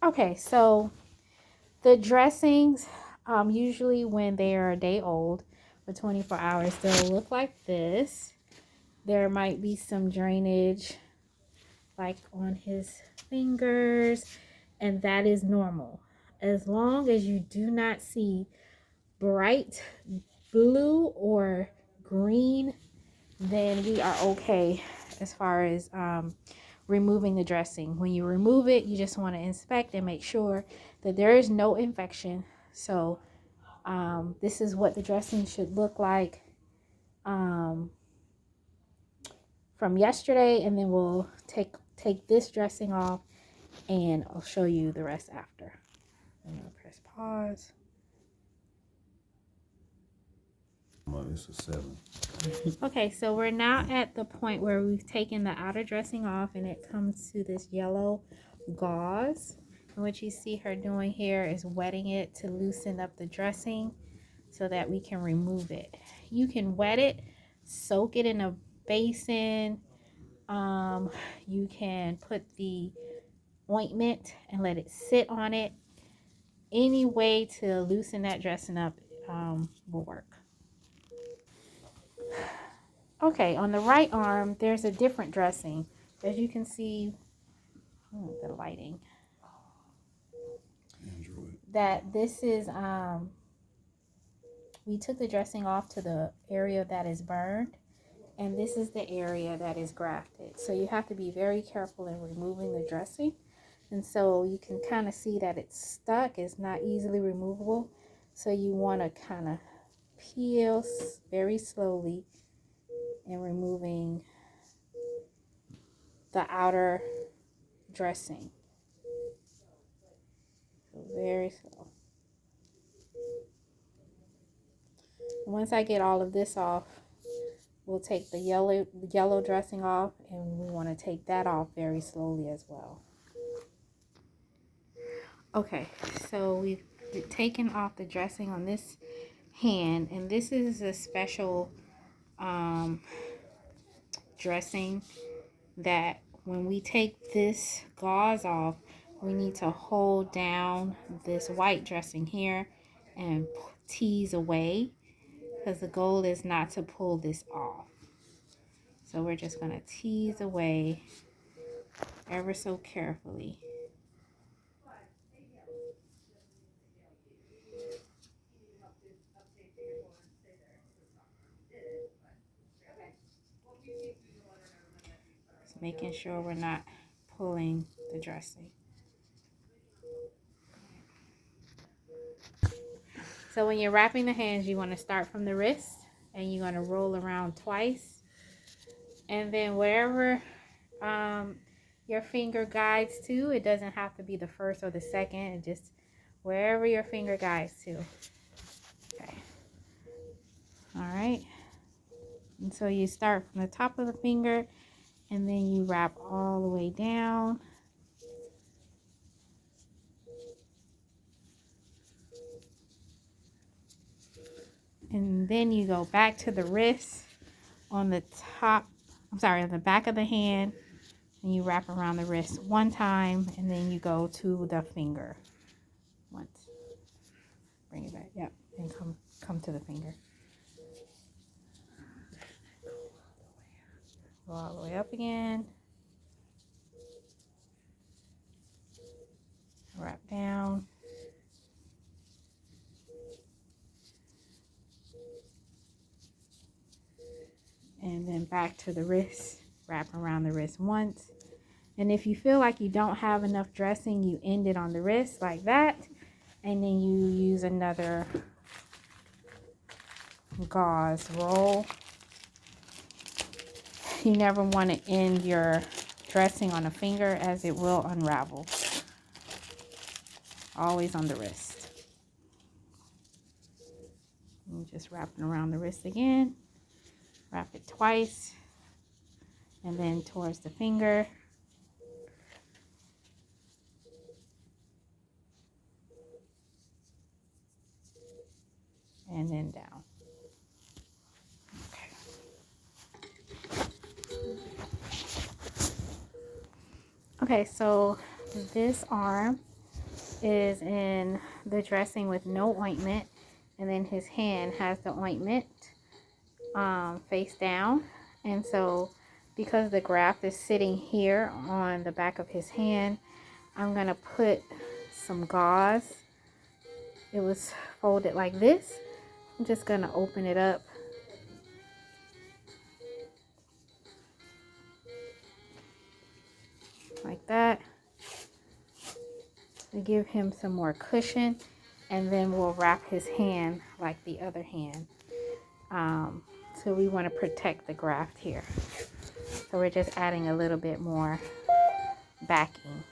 Okay, so the dressings, usually when they are a day old for 24 hours, they'll look like this. There might be some drainage like on his fingers, and that is normal. As long as you do not see bright blue or green, then we are okay as far as removing the dressing. When you remove it, you just want to inspect and make sure that there is no infection. So this is what the dressing should look like um, from yesterday, and then we'll take this dressing off and I'll show you the rest after. I'm gonna press pause. It's a 7. Okay, so we're now at the point where we've taken the outer dressing off and it comes to this yellow gauze. And what you see her doing here is wetting it to loosen up the dressing so that we can remove it. You can wet it, soak it in a basin. You can put the ointment and let it sit on it. Any way to loosen that dressing up will work. Okay, on the right arm, there's a different dressing. As you can see, the lighting, Android. that this is, we took the dressing off to the area that is burned, and this is the area that is grafted. So you have to be very careful in removing the dressing. And so you can kind of see that it's stuck. It's not easily removable. So you want to kind of peel very slowly and removing the outer dressing. So very slow. Once I get all of this off, we'll take the yellow dressing off, and we want to take that off very slowly as well. Okay, so we've taken off the dressing on this hand, and this is a special dressing that when we take this gauze off, we need to hold down this white dressing here and tease away, because the goal is not to pull this off. So we're just going to tease away ever so carefully. Just making sure we're not pulling the dressing. So when you're wrapping the hands, you want to start from the wrist and you're going to roll around twice. And then wherever your finger guides to, it doesn't have to be the first or the second, it just wherever your finger guides to. Okay. All right. And so you start from the top of the finger and then you wrap all the way down. And then you go back to the wrist on the top, on the back of the hand, and you wrap around the wrist one time, and then you go to the finger once. Bring it back, yep, and come to the finger. Go all the way up again. Wrap down. And then back to the wrist, wrap around the wrist once. And if you feel like you don't have enough dressing, you end it on the wrist like that, and then you use another gauze roll. You never want to end your dressing on a finger, as it will unravel. Always on the wrist. And just wrap it around the wrist again. Wrap it twice, and then towards the finger. And then down. Okay, so this arm, is in the dressing with no ointment, and then his hand has the ointment face down. And so because the graft is sitting here on the back of his hand, I'm gonna put some gauze. It was folded like this. I'm just gonna open it up like that to give him some more cushion, and then we'll wrap his hand like the other hand. So we want to protect the graft here, so we're just adding a little bit more backing.